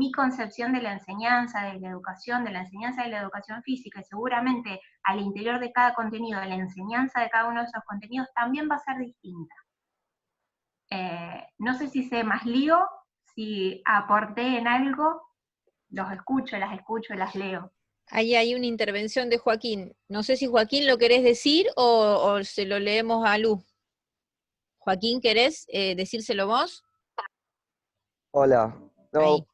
mi concepción de la enseñanza, de la educación, de la enseñanza de la educación física, y seguramente al interior de cada contenido, la enseñanza de cada uno de esos contenidos también va a ser distinta. No sé si sé más lío, si aporté en algo, los escucho, las leo. Ahí hay una intervención de Joaquín. No sé si Joaquín lo querés decir o se lo leemos a Lu. Joaquín, ¿querés decírselo vos? Hola. Ahí.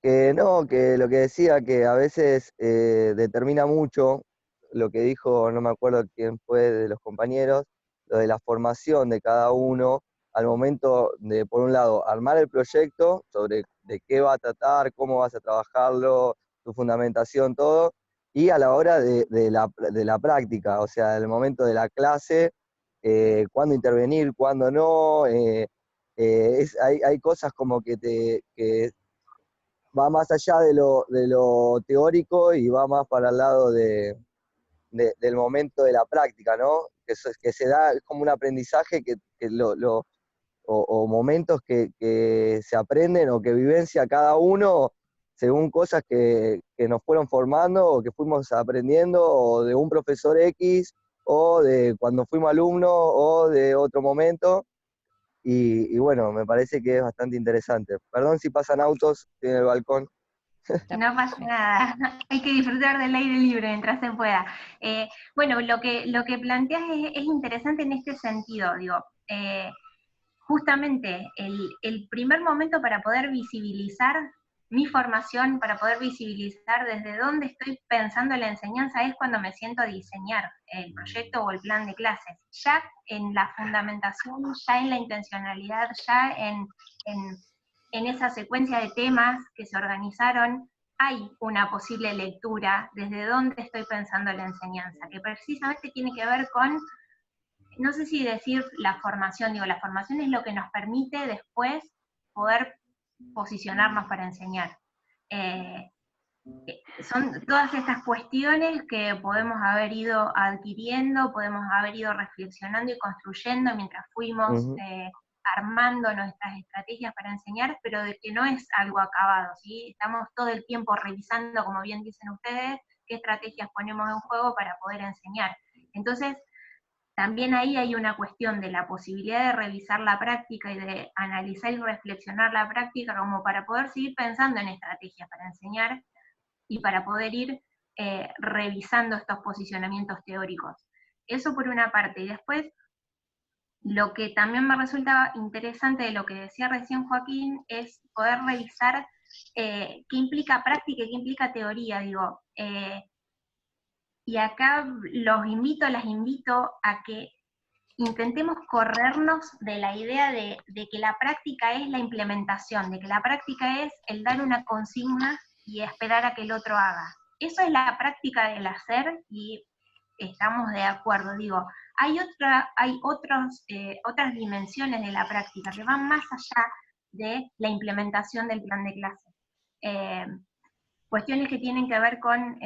No, no, que lo que decía que a veces determina mucho lo que dijo, no me acuerdo quién fue de los compañeros, lo de la formación de cada uno al momento de, por un lado, armar el proyecto sobre de qué va a tratar, cómo vas a trabajarlo, tu fundamentación, todo, y a la hora de la práctica, o sea, el momento de la clase, cuándo intervenir, cuándo no. Hay cosas como que va más allá de lo teórico y va más para el lado del momento de la práctica, ¿no? Que se da, es como un aprendizaje o momentos que se aprenden o que vivencia cada uno según cosas que nos fueron formando o que fuimos aprendiendo, o de un profesor X, o de cuando fuimos alumnos, o de otro momento. Y bueno, me parece que es bastante interesante. Perdón si pasan autos en el balcón. No pasa nada, hay que disfrutar del aire libre mientras se pueda. Bueno, lo que planteas es interesante en este sentido, digo, justamente el primer momento para poder visibilizar mi formación, para poder visibilizar desde dónde estoy pensando la enseñanza, es cuando me siento a diseñar el proyecto o el plan de clases. Ya en la fundamentación, ya en la intencionalidad, ya en esa secuencia de temas que se organizaron, hay una posible lectura desde dónde estoy pensando la enseñanza, que precisamente tiene que ver con, no sé si decir la formación, digo, la formación es lo que nos permite después poder posicionarnos para enseñar. Son todas estas cuestiones que podemos haber ido adquiriendo, podemos haber ido reflexionando y construyendo mientras fuimos armando nuestras estrategias para enseñar, pero de que no es algo acabado, ¿sí? Estamos todo el tiempo revisando, como bien dicen ustedes, qué estrategias ponemos en juego para poder enseñar. Entonces, también ahí hay una cuestión de la posibilidad de revisar la práctica y de analizar y reflexionar la práctica como para poder seguir pensando en estrategias para enseñar y para poder ir revisando estos posicionamientos teóricos. Eso por una parte. Y después, lo que también me resulta interesante de lo que decía recién Joaquín es poder revisar qué implica práctica y qué implica teoría, digo. Y acá las invito a que intentemos corrernos de la idea de que la práctica es la implementación, de que la práctica es el dar una consigna y esperar a que el otro haga. Eso es la práctica del hacer y estamos de acuerdo. Digo, hay otras dimensiones de la práctica que van más allá de la implementación del plan de clase. Cuestiones que tienen que ver con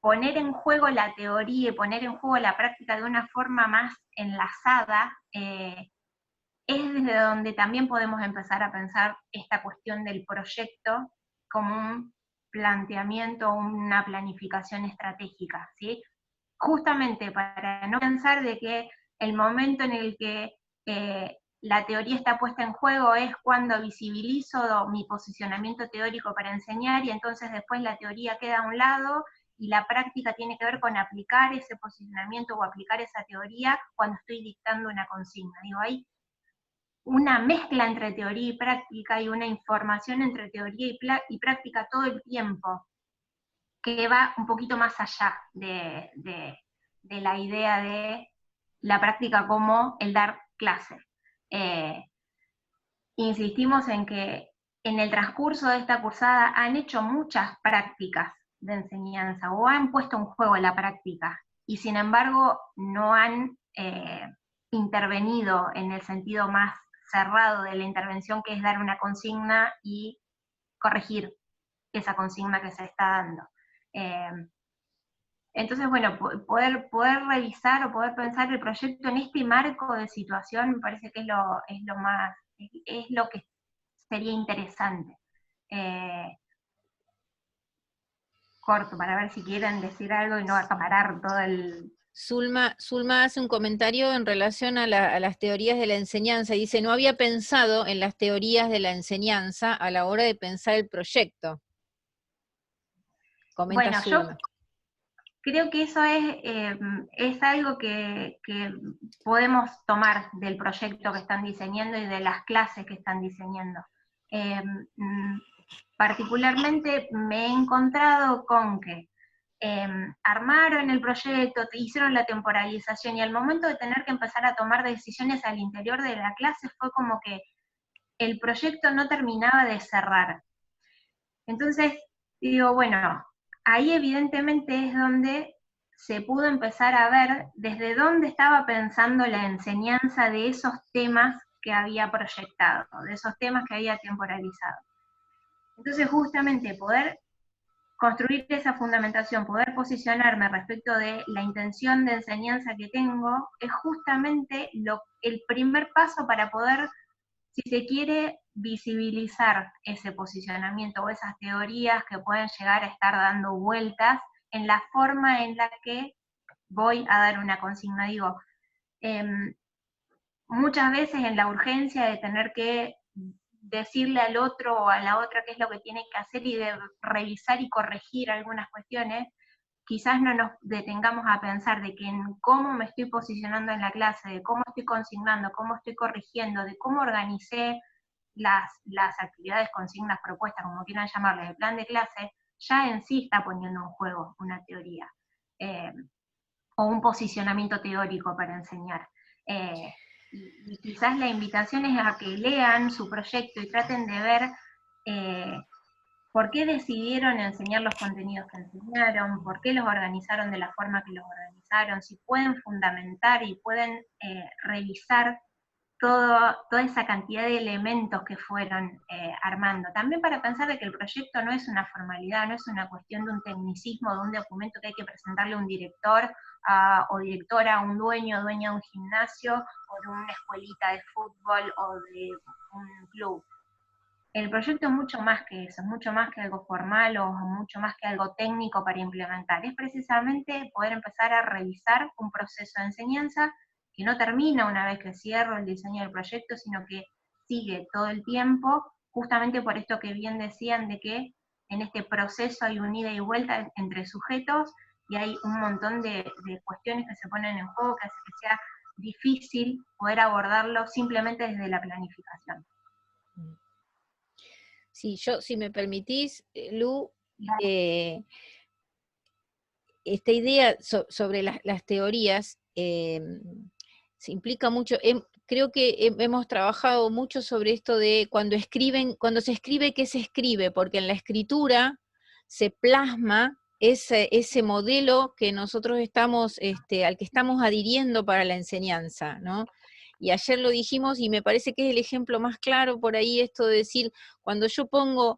poner en juego la teoría y poner en juego la práctica de una forma más enlazada, es desde donde también podemos empezar a pensar esta cuestión del proyecto como un planteamiento, una planificación estratégica, ¿sí? Justamente para no pensar de que el momento en el que la teoría está puesta en juego es cuando visibilizo mi posicionamiento teórico para enseñar y entonces después la teoría queda a un lado y la práctica tiene que ver con aplicar ese posicionamiento o aplicar esa teoría cuando estoy dictando una consigna. Digo, hay una mezcla entre teoría y práctica y una información entre teoría y práctica todo el tiempo, que va un poquito más allá de la idea de la práctica como el dar clase. Insistimos en que en el transcurso de esta cursada han hecho muchas prácticas de enseñanza o han puesto en juego la práctica y sin embargo no han intervenido en el sentido más cerrado de la intervención, que es dar una consigna y corregir esa consigna que se está dando. Entonces, bueno, poder revisar o poder pensar el proyecto en este marco de situación me parece que es lo más, es lo que sería interesante. Corto, para ver si quieren decir algo y no acaparar todo el... Zulma hace un comentario en relación a las teorías de la enseñanza. Dice, no había pensado en las teorías de la enseñanza a la hora de pensar el proyecto. Comenta Bueno, Zulma. yo creo que eso es algo que podemos tomar del proyecto que están diseñando y de las clases que están diseñando. Particularmente me he encontrado con que armaron el proyecto, hicieron la temporalización y al momento de tener que empezar a tomar decisiones al interior de la clase fue como que el proyecto no terminaba de cerrar. Entonces, digo, bueno, ahí evidentemente es donde se pudo empezar a ver desde dónde estaba pensando la enseñanza de esos temas que había proyectado, de esos temas que había temporalizado. Entonces, justamente poder construir esa fundamentación, poder posicionarme respecto de la intención de enseñanza que tengo, es justamente el primer paso para poder, si se quiere, visibilizar ese posicionamiento o esas teorías que pueden llegar a estar dando vueltas en la forma en la que voy a dar una consigna. Digo, muchas veces en la urgencia de tener que decirle al otro o a la otra qué es lo que tiene que hacer y de revisar y corregir algunas cuestiones, quizás no nos detengamos a pensar de que en cómo me estoy posicionando en la clase, de cómo estoy consignando, cómo estoy corrigiendo, de cómo organicé las actividades, consignas, propuestas, como quieran llamarle, el plan de clase, ya en sí está poniendo en juego una teoría, o un posicionamiento teórico para enseñar. Y quizás la invitación es a que lean su proyecto y traten de ver por qué decidieron enseñar los contenidos que enseñaron, por qué los organizaron de la forma que los organizaron, si pueden fundamentar y pueden revisar toda esa cantidad de elementos que fueron armando. También para pensar de que el proyecto no es una formalidad, no es una cuestión de un tecnicismo, de un documento que hay que presentarle a un director o directora, a un dueño de un gimnasio, o de una escuelita de fútbol, o de un club. El proyecto es mucho más que eso, es mucho más que algo formal o mucho más que algo técnico para implementar. Es precisamente poder empezar a revisar un proceso de enseñanza que no termina una vez que cierro el diseño del proyecto, sino que sigue todo el tiempo, justamente por esto que bien decían de que en este proceso hay un ida y vuelta entre sujetos y hay un montón de cuestiones que se ponen en juego que hace que sea difícil poder abordarlo simplemente desde la planificación. Sí, yo, si me permitís, Lu, esta idea sobre las teorías se implica mucho. Creo que hemos trabajado mucho sobre esto de cuando se escribe, ¿qué se escribe? Porque en la escritura se plasma ese modelo que nosotros estamos, al que estamos adhiriendo para la enseñanza, ¿no? Y ayer lo dijimos y me parece que es el ejemplo más claro por ahí, esto de decir, cuando yo pongo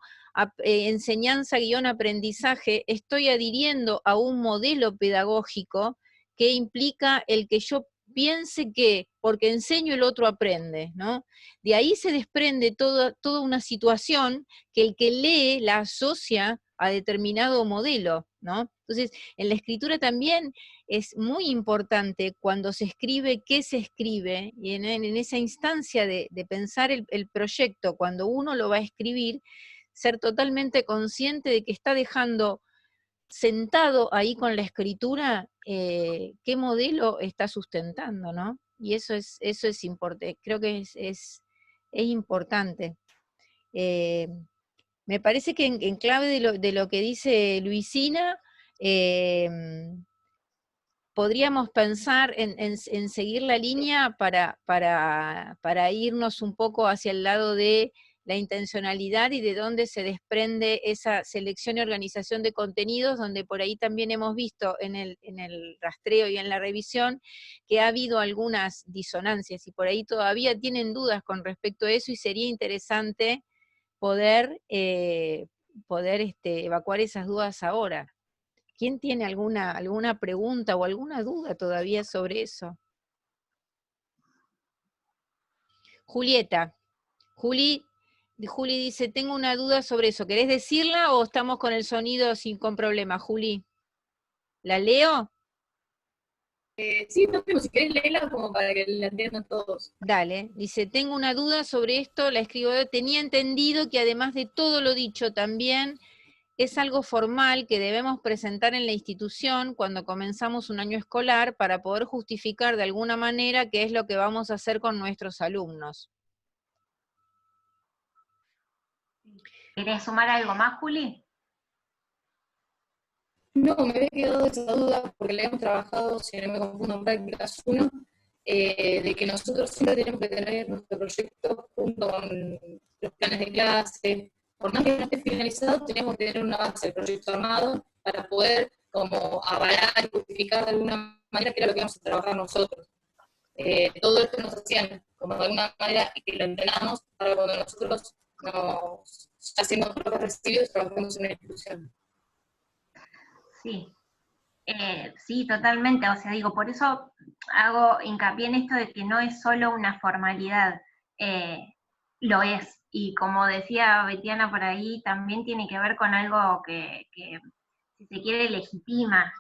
enseñanza-aprendizaje, estoy adhiriendo a un modelo pedagógico que implica el que yo piense que porque enseño el otro aprende, ¿no? De ahí se desprende toda una situación que el que lee la asocia a determinado modelo, ¿no? Entonces, en la escritura también es muy importante cuando se escribe, qué se escribe, y en esa instancia de pensar el proyecto, cuando uno lo va a escribir, ser totalmente consciente de que está dejando sentado ahí con la escritura qué modelo está sustentando, ¿no? Y eso es importante, creo que es importante. Me parece que en clave de lo que dice Luisina, podríamos pensar en seguir la línea para irnos un poco hacia el lado de la intencionalidad y de dónde se desprende esa selección y organización de contenidos, donde por ahí también hemos visto en el rastreo y en la revisión que ha habido algunas disonancias y por ahí todavía tienen dudas con respecto a eso y sería interesante poder evacuar esas dudas ahora. ¿Quién tiene alguna pregunta o alguna duda todavía sobre eso? Julieta. Juli, Juli dice, tengo una duda sobre eso. ¿Querés decirla o estamos con el sonido con problema, Juli? ¿La leo? Sí, no tengo, si querés leerla como para que la entiendan todos. Dale, dice, tengo una duda sobre esto, la escribo, tenía entendido que además de todo lo dicho también es algo formal que debemos presentar en la institución cuando comenzamos un año escolar para poder justificar de alguna manera qué es lo que vamos a hacer con nuestros alumnos. ¿Querés sumar algo más, Juli? No, me había quedado esa duda porque la hemos trabajado, si no me confundo, en prácticas 1, de que nosotros siempre tenemos que tener nuestro proyecto junto con los planes de clase. Por más que no esté finalizado, tenemos que tener una base, el proyecto armado, para poder como avalar y justificar de alguna manera que era lo que vamos a trabajar nosotros. Todo esto nos hacían como de alguna manera que lo entrenamos para cuando nosotros nos ya siendo propios recibidos trabajamos en una institución. Sí, sí, totalmente. O sea, digo, por eso hago hincapié en esto de que no es solo una formalidad, lo es. Y como decía Betiana por ahí, también tiene que ver con algo que si se quiere, legitima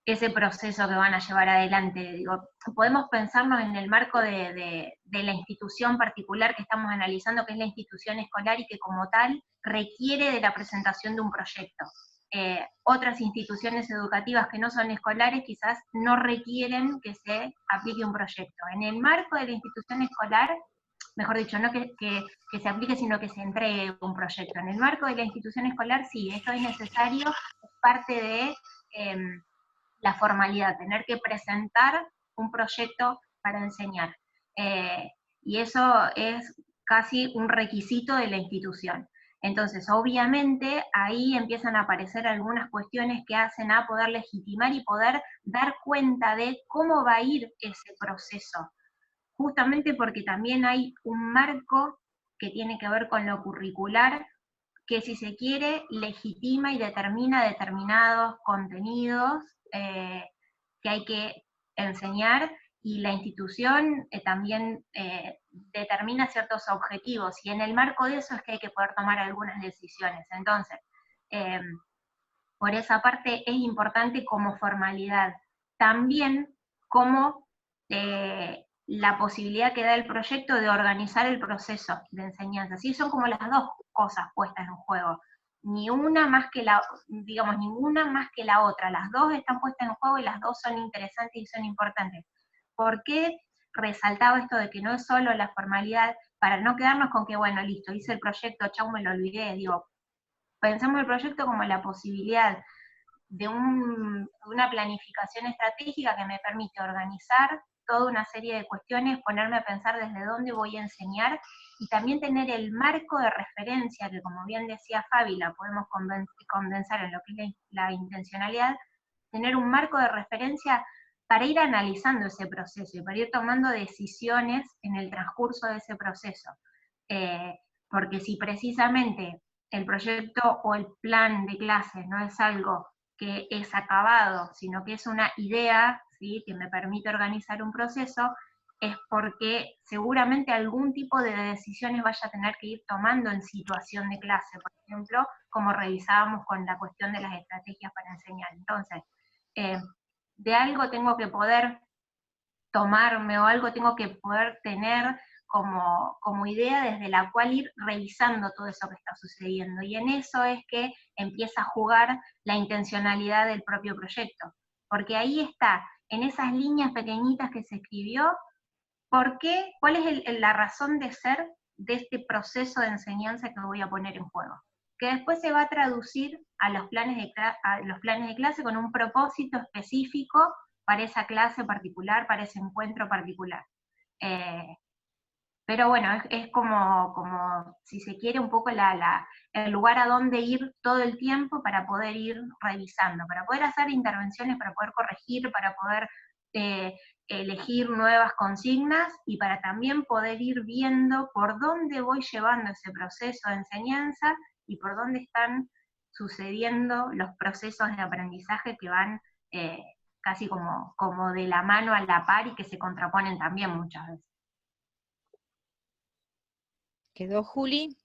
ese proceso que van a llevar adelante. Digo, podemos pensarnos en el marco de la institución particular que estamos analizando, que es la institución escolar y que como tal requiere de la presentación de un proyecto. Otras instituciones educativas que no son escolares quizás no requieren que se aplique un proyecto. En el marco de la institución escolar, mejor dicho, no que se aplique, sino que se entregue un proyecto. En el marco de la institución escolar, sí, esto es necesario, es parte de la formalidad, tener que presentar un proyecto para enseñar. Y eso es casi un requisito de la institución. Entonces, obviamente, ahí empiezan a aparecer algunas cuestiones que hacen a poder legitimar y poder dar cuenta de cómo va a ir ese proceso, justamente porque también hay un marco que tiene que ver con lo curricular, que si se quiere, legitima y determina determinados contenidos que hay que enseñar, y la institución también determina ciertos objetivos, y en el marco de eso es que hay que poder tomar algunas decisiones. Entonces, eh, por esa parte es importante como formalidad. También como la posibilidad que da el proyecto de organizar el proceso de enseñanza. Sí, son como las dos cosas puestas en juego. Ni una más que la, digamos, ninguna más que la otra. Las dos están puestas en juego y las dos son interesantes y son importantes. ¿Por qué resaltaba esto de que no es solo la formalidad? Para no quedarnos con que, bueno, listo, hice el proyecto, chau, me lo olvidé. Digo, pensemos el proyecto como la posibilidad de una planificación estratégica que me permite organizar toda una serie de cuestiones, ponerme a pensar desde dónde voy a enseñar, y también tener el marco de referencia, que como bien decía Fabi, la podemos condensar en lo que es la intencionalidad, tener un marco de referencia para ir analizando ese proceso y para ir tomando decisiones en el transcurso de ese proceso. Porque si precisamente el proyecto o el plan de clases no es algo que es acabado, sino que es una idea, ¿sí?, que me permite organizar un proceso, es porque seguramente algún tipo de decisiones vaya a tener que ir tomando en situación de clase, por ejemplo, como revisábamos con la cuestión de las estrategias para enseñar. Entonces, de algo tengo que poder tomarme o algo tengo que poder tener como idea desde la cual ir revisando todo eso que está sucediendo. Y en eso es que empieza a jugar la intencionalidad del propio proyecto. Porque ahí está, en esas líneas pequeñitas que se escribió, ¿por qué? ¿Cuál es la razón de ser de este proceso de enseñanza que voy a poner en juego? Que después se va a traducir a los planes de clase con un propósito específico para esa clase particular, para ese encuentro particular. Pero bueno, es como, si se quiere, un poco el lugar a donde ir todo el tiempo para poder ir revisando, para poder hacer intervenciones, para poder corregir, para poder elegir nuevas consignas, y para también poder ir viendo por dónde voy llevando ese proceso de enseñanza y por dónde están sucediendo los procesos de aprendizaje que van casi como de la mano a la par y que se contraponen también muchas veces. ¿Quedó Juli?